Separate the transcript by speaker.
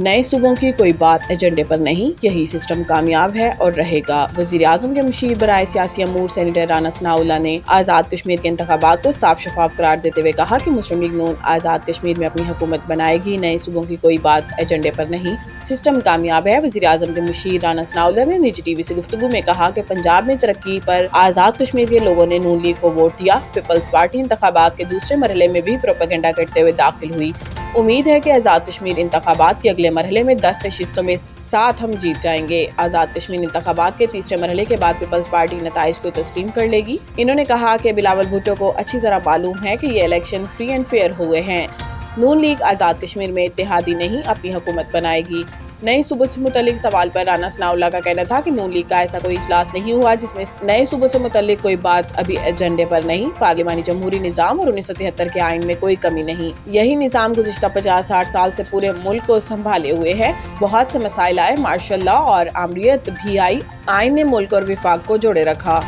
Speaker 1: نئے صوبوں کی کوئی بات ایجنڈے پر نہیں، یہی سسٹم کامیاب ہے اور رہے گا۔ وزیر اعظم کے مشیر برائے سیاسی امور سینیٹر رانا ثناءاللہ نے آزاد کشمیر کے انتخابات کو صاف شفاف قرار دیتے ہوئے کہا کہ مسلم لیگ نون آزاد کشمیر میں اپنی حکومت بنائے گی، نئے صوبوں کی کوئی بات ایجنڈے پر نہیں، سسٹم کامیاب ہے۔ وزیر اعظم کے مشیر رانا ثناءاللہ نے نجی ٹی وی سے گفتگو میں کہا کہ پنجاب میں ترقی پر آزاد کشمیر کے لوگوں نے نون لیگ کو ووٹ دیا۔ پیپلز پارٹی انتخابات کے دوسرے مرحلے میں بھی پروپیگنڈا کرتے ہوئے داخل ہوئی۔ امید ہے کہ آزاد کشمیر انتخابات کے اگلے مرحلے میں 10 نشستوں میں 7 ہم جیت جائیں گے۔ آزاد کشمیر انتخابات کے تیسرے مرحلے کے بعد پیپلز پارٹی نتائج کو تسلیم کر لے گی۔ انہوں نے کہا کہ بلاول بھٹو کو اچھی طرح معلوم ہے کہ یہ الیکشن فری اینڈ فیئر ہوئے ہیں۔ نون لیگ آزاد کشمیر میں اتحادی نہیں، اپنی حکومت بنائے گی۔ نئے صوبوں سے متعلق سوال پر رانا ثناءاللہ کا کہنا تھا کہ نون لیگ کا ایسا کوئی اجلاس نہیں ہوا جس میں نئے صوبوں سے متعلق کوئی بات ابھی ایجنڈے پر نہیں۔ پارلیمانی جمہوری نظام اور 1973 کے آئین میں کوئی کمی نہیں۔ یہی نظام گزشتہ 50-60 سال سے پورے ملک کو سنبھالے ہوئے ہے۔ بہت سے مسائل آئے، مارشل لاء اور آمریت بھی آئی، آئین نے ملک اور وفاق کو جوڑے رکھا۔